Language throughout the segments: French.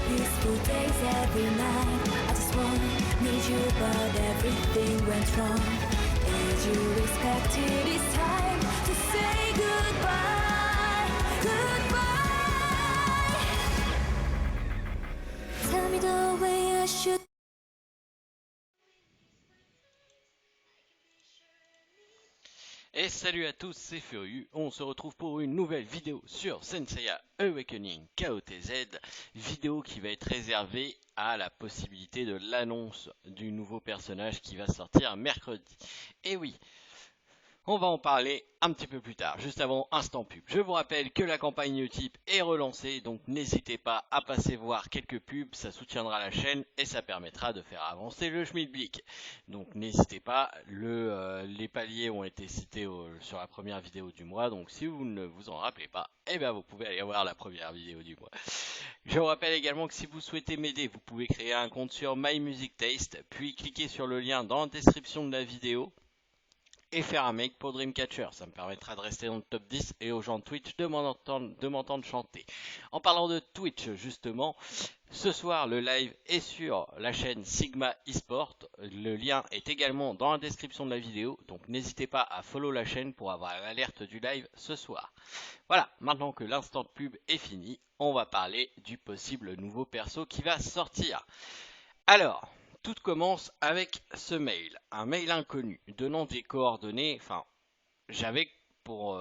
Peaceful days every night. I just want need you, but everything went wrong. As you expected, it's time to say goodbye. Goodbye. Tell me the way I should. Et salut à tous, c'est Furieux, on se retrouve pour une nouvelle vidéo sur Senseiya Awakening KOTZ, vidéo qui va être réservée à la possibilité de l'annonce du nouveau personnage qui va sortir mercredi. Et oui, on va en parler un petit peu plus tard, juste avant Instant Pub. Je vous rappelle que la campagne Utip est relancée, donc n'hésitez pas à passer voir quelques pubs, ça soutiendra la chaîne et ça permettra de faire avancer le Schmidblick. Donc n'hésitez pas, les paliers ont été cités sur la première vidéo du mois, donc si vous ne vous en rappelez pas, eh bien vous pouvez aller voir la première vidéo du mois. Je vous rappelle également que si vous souhaitez m'aider, vous pouvez créer un compte sur My Music Taste, puis cliquer sur le lien dans la description de la vidéo et faire un make pour Dreamcatcher. Ça me permettra de rester dans le top 10 et aux gens de Twitch de m'entendre chanter. En parlant de Twitch, justement, ce soir le live est sur la chaîne Sigma eSport. Le lien est également dans la description de la vidéo, donc n'hésitez pas à follow la chaîne pour avoir l'alerte du live ce soir. Voilà, maintenant que l'instant de pub est fini, on va parler du possible nouveau perso qui va sortir. Alors, tout commence avec ce mail, un mail inconnu, donnant des coordonnées, enfin, j'avais pour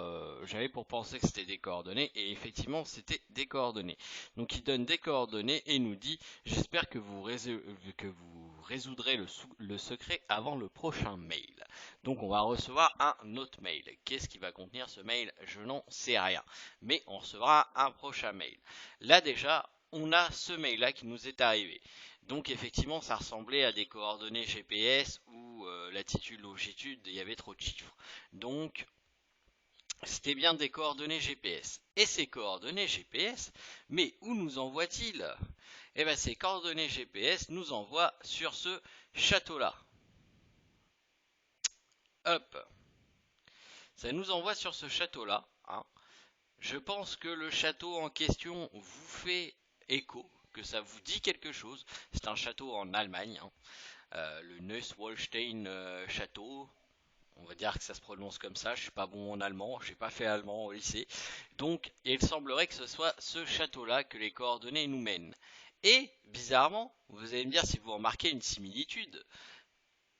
penser que c'était des coordonnées, et effectivement c'était des coordonnées. Donc il donne des coordonnées et nous dit, j'espère que vous résoudrez le secret avant le prochain mail. Donc on va recevoir un autre mail. Qu'est-ce qui va contenir ce mail? Je n'en sais rien. Mais on recevra un prochain mail. Là déjà, on a ce mail là qui nous est arrivé. Donc effectivement ça ressemblait à des coordonnées GPS ou latitude, longitude, il y avait trop de chiffres. Donc c'était bien des coordonnées GPS. Et ces coordonnées GPS, mais où nous envoie-t-il? Eh bien ces coordonnées GPS nous envoient sur ce château-là. Hop, ça nous envoie sur ce château-là. Hein. Je pense que le château en question vous fait écho, que ça vous dit quelque chose. C'est un château en Allemagne, hein. Le Neuschwanstein château. On va dire que ça se prononce comme ça, je suis pas bon en allemand, j'ai pas fait allemand au lycée. Donc, il semblerait que ce soit ce château-là que les coordonnées nous mènent. Et, bizarrement, vous allez me dire si vous remarquez une similitude.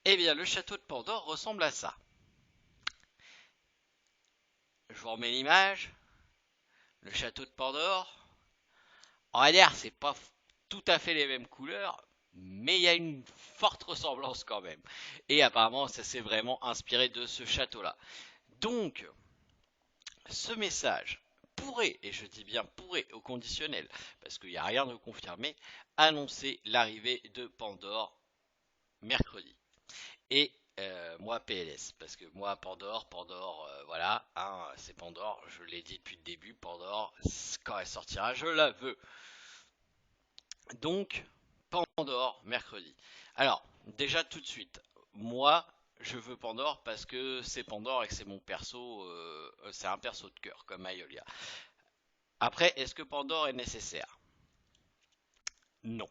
Eh bien, le château de Pandore ressemble à ça. Je vous remets l'image. Le château de Pandore. On va dire, c'est pas tout à fait les mêmes couleurs, mais il y a une forte ressemblance quand même. Et apparemment, ça s'est vraiment inspiré de ce château-là. Donc, ce message pourrait, et je dis bien pourrait au conditionnel, parce qu'il n'y a rien de confirmé, annoncer l'arrivée de Pandore mercredi. Et moi PLS, parce que moi Pandore, voilà, hein, c'est Pandore, je l'ai dit depuis le début, Pandore, quand elle sortira, je la veux. Donc, Pandore mercredi. Alors, déjà tout de suite, moi, je veux Pandore parce que c'est Pandore et que c'est mon perso, c'est un perso de cœur comme Aeolia. Après, est-ce que Pandore est nécessaire? Non.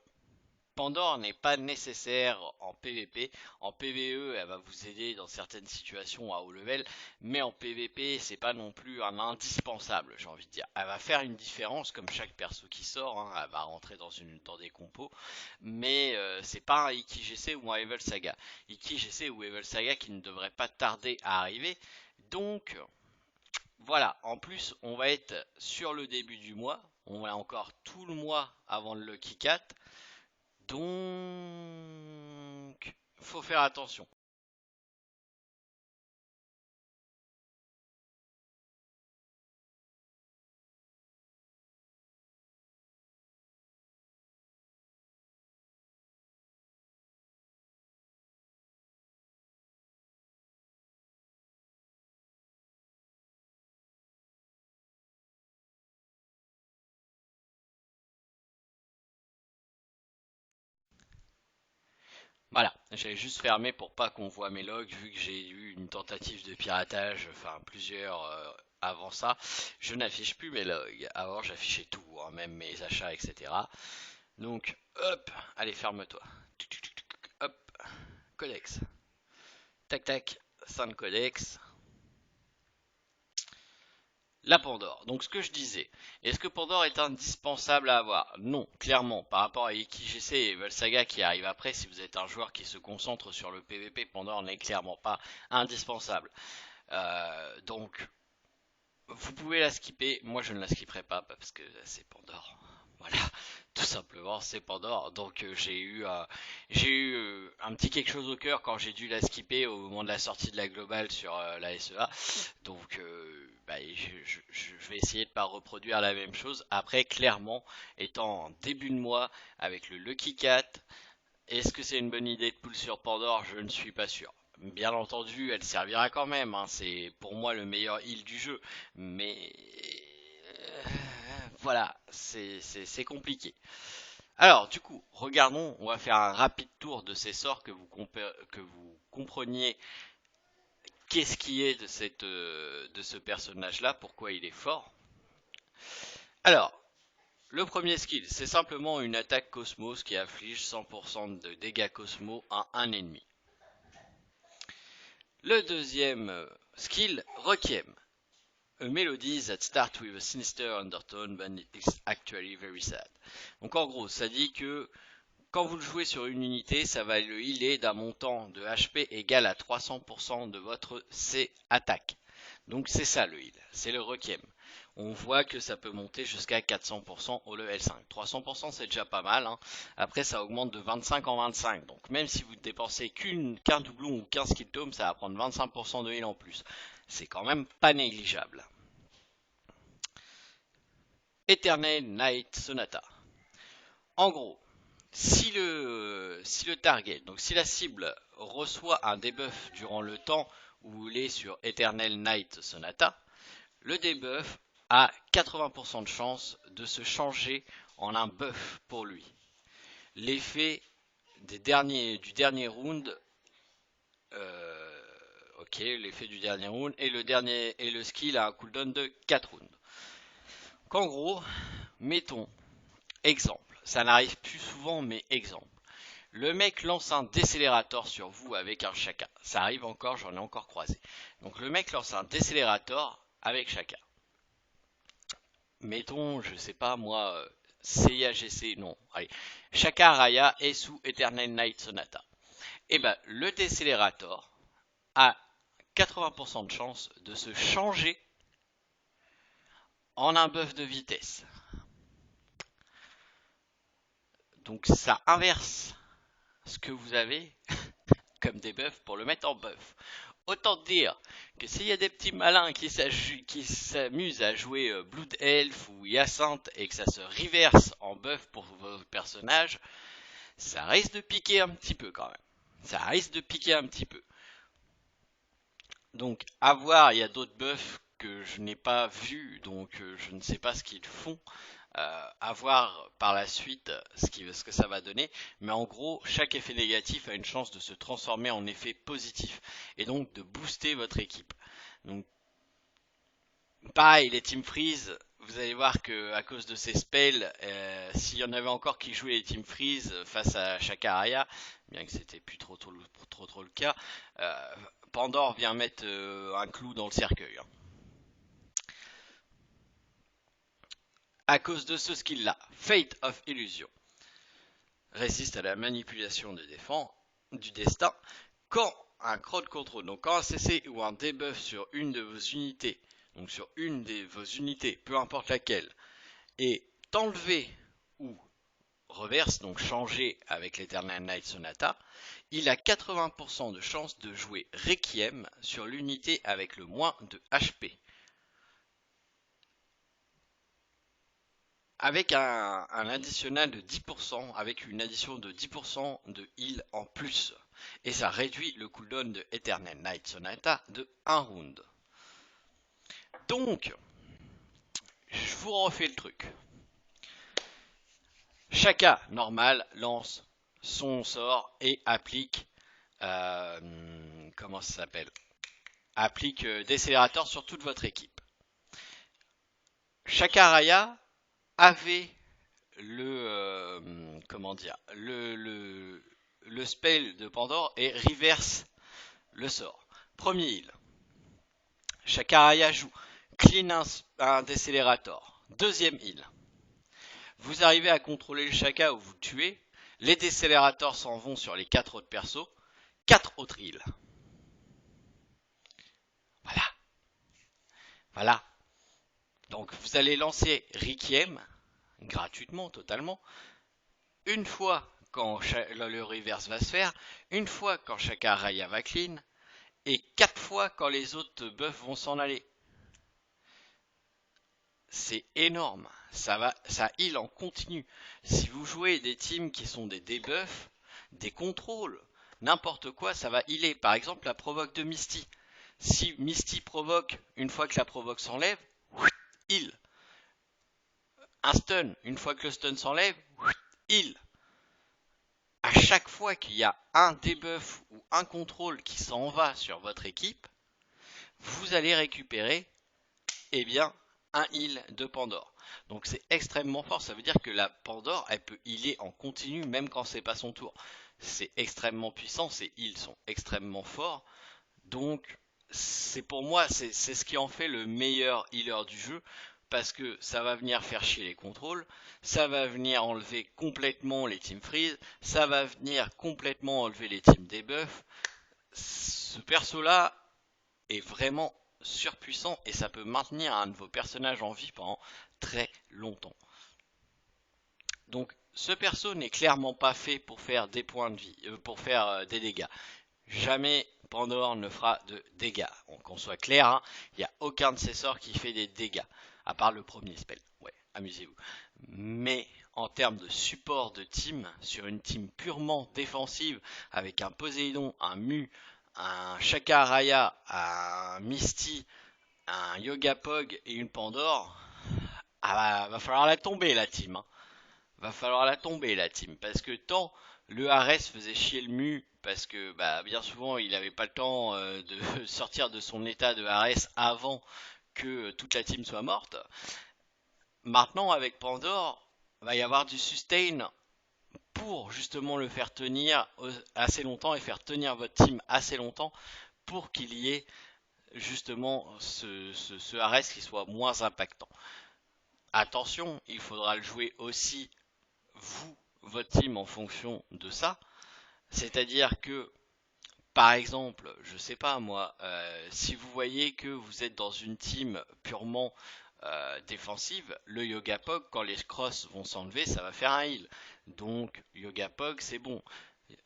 Pandore n'est pas nécessaire en PvP. En PvE, elle va vous aider dans certaines situations à haut level, mais en PvP, c'est pas non plus un indispensable, j'ai envie de dire. Elle va faire une différence comme chaque perso qui sort, hein, elle va rentrer dans des compos, mais c'est pas un IkiGC ou un Evil Saga. IkiGC ou Evil Saga qui ne devrait pas tarder à arriver. Donc, voilà, en plus, on va être sur le début du mois. On a encore tout le mois avant le Lucky Cat. Donc, faut faire attention. Voilà, j'ai juste fermé pour pas qu'on voit mes logs, vu que j'ai eu une tentative de piratage, enfin plusieurs avant ça. Je n'affiche plus mes logs. Avant, j'affichais tout, hein, même mes achats, etc. Donc, hop, allez, ferme-toi. Hop, codex. Tac, tac, 5 codex. La Pandore. Donc ce que je disais, est-ce que Pandore est indispensable à avoir? Non, clairement. Par rapport à IkiGC et Volsaga qui arrivent après, si vous êtes un joueur qui se concentre sur le PVP, Pandore n'est clairement pas indispensable. Donc, vous pouvez la skipper. Moi, je ne la skipperai pas parce que c'est Pandore. Voilà, tout simplement, c'est Pandore. Donc, j'ai eu un petit quelque chose au cœur quand j'ai dû la skipper au moment de la sortie de la globale sur la SEA. Donc, bah, je vais essayer de pas reproduire la même chose. Après, clairement, étant en début de mois avec le Lucky Cat, est-ce que c'est une bonne idée de pull sur Pandore? Je ne suis pas sûr. Bien entendu, elle servira quand même, hein, c'est pour moi le meilleur heal du jeu, mais voilà, c'est compliqué. Alors, du coup, regardons, on va faire un rapide tour de ces sorts que vous compreniez qu'est-ce qui est de ce personnage-là, pourquoi il est fort. Alors, le premier skill, c'est simplement une attaque Cosmos qui inflige 100% de dégâts Cosmos à un ennemi. Le deuxième skill, Requiem. A melody that starts with a sinister undertone but is actually very sad. Donc en gros, ça dit que quand vous le jouez sur une unité, ça va le healer d'un montant de HP égal à 300% de votre C attaque. Donc c'est ça le heal, c'est le Requiem. On voit que ça peut monter jusqu'à 400% au level 5. 300% c'est déjà pas mal, hein. Après ça augmente de 25 en 25. Donc même si vous dépensez qu'un doublon ou 15 skill tome, ça va prendre 25% de heal en plus. C'est quand même pas négligeable. Eternal Night Sonata. En gros, si le target, donc si la cible reçoit un debuff durant le temps où il est sur Eternal Night Sonata, le debuff a 80% de chance de se changer en un buff pour lui. L'effet du dernier round, ok, l'effet du dernier round et le skill a un cooldown de 4 rounds. Qu'en gros, mettons exemple, ça n'arrive plus souvent, mais exemple. Le mec lance un décélérateur sur vous avec un Shaka. Ça arrive encore, j'en ai encore croisé. Donc le mec lance un décélérateur avec Shaka. Mettons, je sais pas moi, CIAGC, non, allez. Shaka Raya est sous Eternal Night Sonata. Et ben le décélérateur a 80% de chance de se changer en un buff de vitesse. Donc ça inverse ce que vous avez comme des buffs pour le mettre en buff. Autant dire que s'il y a des petits malins qui s'amusent à jouer Blood Elf ou Hyacinthe et que ça se reverse en buff pour vos personnages, ça risque de piquer un petit peu quand même. Ça risque de piquer un petit peu. Donc à voir, il y a d'autres buffs que je n'ai pas vus, donc je ne sais pas ce qu'ils font. À voir par la suite ce que ça va donner, mais en gros chaque effet négatif a une chance de se transformer en effet positif et donc de booster votre équipe. Donc pareil, les Team Freeze, vous allez voir que à cause de ces spells, s'il y en avait encore qui jouaient les Team Freeze face à Shakaraya, bien que c'était plus trop le cas, Pandore vient mettre un clou dans le cercueil, hein. À cause de ce skill là, Fate of Illusion résiste à la manipulation du destin quand un crowd control, donc quand un CC ou un debuff sur une de vos unités, donc sur une de vos unités, peu importe laquelle, est enlevé ou reverse, donc changé avec l'Eternal Night Sonata, il a 80% de chance de jouer Requiem sur l'unité avec le moins de HP. Avec un additionnel de 10%, avec une addition de 10% de heal en plus. Et ça réduit le cooldown de Eternal Night Sonata de 1 round. Donc, je vous refais le truc. Shaka, normal, lance son sort et applique... comment ça s'appelle? Applique décélérateur sur toute votre équipe. Shakaraya avait comment dire, le spell de Pandore et reverse le sort. Premier heal. Shakaraya joue clean un décélérateur. Deuxième heal. Vous arrivez à contrôler le Shaka ou vous le tuez. Les décélérateurs s'en vont sur les 4 autres persos. 4 autres heals. Voilà. Voilà. Donc vous allez lancer Requiem gratuitement, totalement. Une fois quand le reverse va se faire, une fois quand Shakaraya va clean, et 4 fois quand les autres buffs vont s'en aller. C'est énorme, ça heal en continu. Si vous jouez des teams qui sont des debuffs, des contrôles, n'importe quoi, ça va healer. Par exemple, la provoque de Misty. Si Misty provoque, une fois que la provoque s'enlève, heal. Un stun, une fois que le stun s'enlève, heal. À chaque fois qu'il y a un debuff ou un contrôle qui s'en va sur votre équipe, vous allez récupérer, eh bien, un heal de Pandore. Donc c'est extrêmement fort, ça veut dire que la Pandore, elle peut healer en continu même quand c'est pas son tour. C'est extrêmement puissant, ces heals sont extrêmement forts. Donc c'est pour moi, c'est ce qui en fait le meilleur healer du jeu. Parce que ça va venir faire chier les contrôles, ça va venir enlever complètement les team freeze, ça va venir complètement enlever les team debuff. Ce perso là est vraiment surpuissant et ça peut maintenir un de vos personnages en vie pendant très longtemps. Donc ce perso n'est clairement pas fait pour faire des points de vie, pour faire des dégâts. Jamais Pandore ne fera de dégâts. Qu'on soit clair, hein, il n'y a aucun de ses sorts qui fait des dégâts. À part le premier spell. Ouais, amusez-vous. Mais en termes de support de team, sur une team purement défensive, avec un Poséidon, un Mu, un Shakaraya, un Misty, un Yogapog et une Pandore, ah bah, va falloir la tomber la team. Hein. Va falloir la tomber la team. Parce que tant le Ares faisait chier le Mu, parce que bah, bien souvent il n'avait pas le temps de sortir de son état de Ares avant que toute la team soit morte. Maintenant, avec Pandore, va y avoir du sustain pour justement le faire tenir assez longtemps et faire tenir votre team assez longtemps pour qu'il y ait justement ce Ares qui soit moins impactant. Attention, il faudra le jouer aussi, vous, votre team, en fonction de ça. C'est-à-dire que par exemple, je sais pas moi, si vous voyez que vous êtes dans une team purement défensive, le Yogapog, quand les crosses vont s'enlever, ça va faire un heal. Donc Yogapog, c'est bon.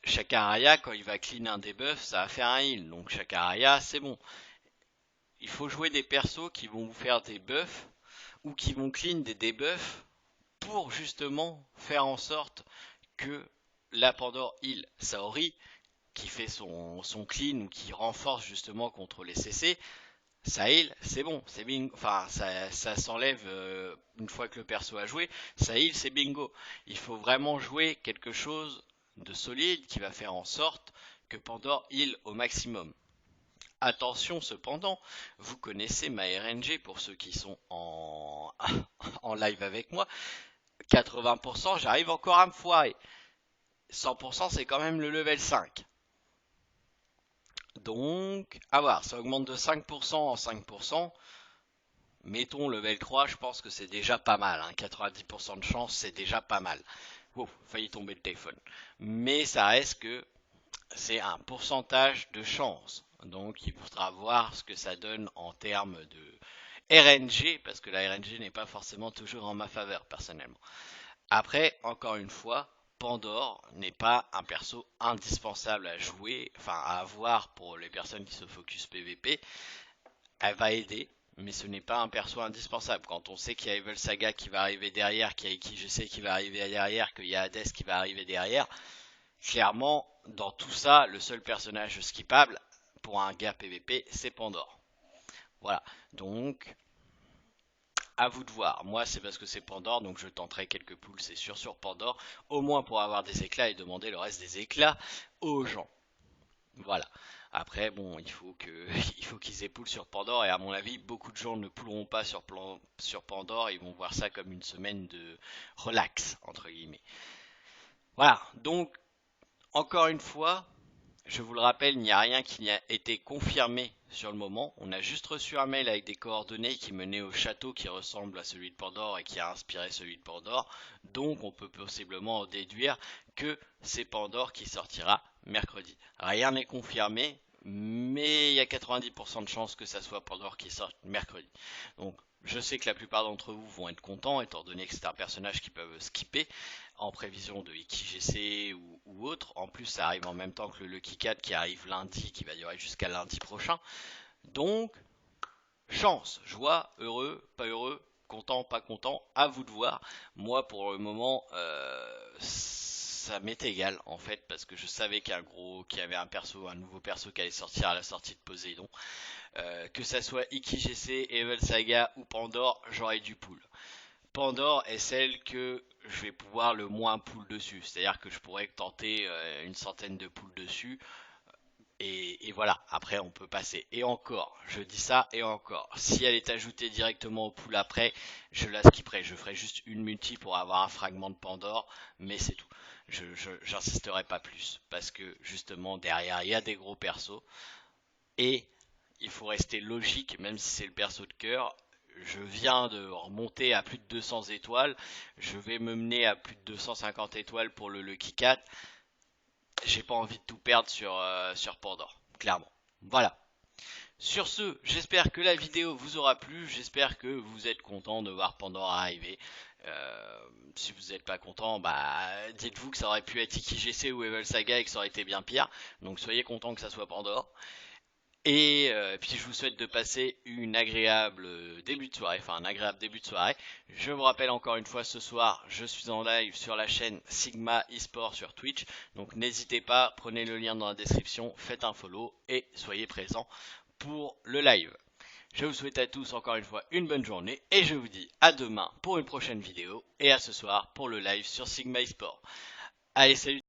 Shakaraya, quand il va clean un debuff, ça va faire un heal. Donc Shakaraya, c'est bon. Il faut jouer des persos qui vont vous faire des buffs ou qui vont clean des debuffs pour justement faire en sorte que la Pandore heal. Saori, qui fait son clean ou qui renforce justement contre les CC, ça heal, c'est bon, c'est bingo. Enfin, ça s'enlève une fois que le perso a joué, ça heal, c'est bingo. Il faut vraiment jouer quelque chose de solide qui va faire en sorte que Pandore heal au maximum. Attention cependant, vous connaissez ma RNG pour ceux qui sont en live avec moi. 80% j'arrive encore à me foirer. 100% c'est quand même le level 5. Donc, à voir, ça augmente de 5% en 5%. Mettons level 3, je pense que c'est déjà pas mal. Hein. 90% de chance, c'est déjà pas mal. Wow, failli tomber le téléphone. Mais ça reste que c'est un pourcentage de chance. Donc, il faudra voir ce que ça donne en termes de RNG, parce que la RNG n'est pas forcément toujours en ma faveur, personnellement. Après, encore une fois, Pandore n'est pas un perso indispensable à jouer, enfin à avoir pour les personnes qui se focus PVP. Elle va aider, mais ce n'est pas un perso indispensable. Quand on sait qu'il y a Evil Saga qui va arriver derrière, qu'il y a Iki je sais qui va arriver derrière, qu'il y a Hades qui va arriver derrière, clairement, dans tout ça, le seul personnage skippable pour un gars PVP, c'est Pandore. Voilà, donc à vous de voir. Moi, c'est parce que c'est Pandore, donc je tenterai quelques poules, c'est sûr, sur Pandore, au moins pour avoir des éclats et demander le reste des éclats aux gens. Voilà. Après, bon, il faut que, il faut qu'ils époulent sur Pandore, et à mon avis, beaucoup de gens ne pouleront pas sur Pandore, ils vont voir ça comme une semaine de relax, entre guillemets. Voilà. Donc, encore une fois, je vous le rappelle, il n'y a rien qui a été confirmé sur le moment. On a juste reçu un mail avec des coordonnées qui menaient au château qui ressemble à celui de Pandore et qui a inspiré celui de Pandore. Donc on peut possiblement en déduire que c'est Pandore qui sortira mercredi. Rien n'est confirmé, mais il y a 90% de chances que ça soit Pandore qui sorte mercredi. Donc je sais que la plupart d'entre vous vont être contents, étant donné que c'est un personnage qui peuvent skipper en prévision de IkiGC ou autre. En plus, ça arrive en même temps que le Lucky Cat qui arrive lundi, qui va durer jusqu'à lundi prochain. Donc, chance, joie, heureux, pas heureux, content, pas content, à vous de voir. Moi, pour le moment, ça m'est égal en fait, parce que je savais qu'il y avait un nouveau perso qui allait sortir à la sortie de Poséidon. Que ça soit IkiGC, Evil Saga ou Pandore, j'aurais du pool. Pandore est celle que je vais pouvoir le moins pool dessus. C'est-à-dire que je pourrais tenter une centaine de poules dessus. Et voilà, après on peut passer. Et encore, je dis ça et encore. Si elle est ajoutée directement au pool après, je la skipperai. Je ferai juste une multi pour avoir un fragment de Pandore, mais c'est tout. J'insisterai pas plus. Parce que justement derrière il y a des gros persos. Et il faut rester logique, même si c'est le perso de cœur. Je viens de remonter à plus de 200 étoiles. Je vais me mener à plus de 250 étoiles pour le Lucky Cat. J'ai pas envie de tout perdre sur Pandore, clairement. Voilà. Sur ce, j'espère que la vidéo vous aura plu. J'espère que vous êtes content de voir Pandore arriver. Si vous n'êtes pas content, bah dites-vous que ça aurait pu être IkiGC ou Evil Saga et que ça aurait été bien pire. Donc soyez content que ça soit Pandore. Et puis je vous souhaite de passer une agréable début de soirée, enfin un agréable début de soirée. Je vous rappelle encore une fois, ce soir, je suis en live sur la chaîne Sigma eSport sur Twitch. Donc n'hésitez pas, prenez le lien dans la description, faites un follow et soyez présents pour le live. Je vous souhaite à tous encore une fois une bonne journée et je vous dis à demain pour une prochaine vidéo et à ce soir pour le live sur Sigma eSport. Allez, salut!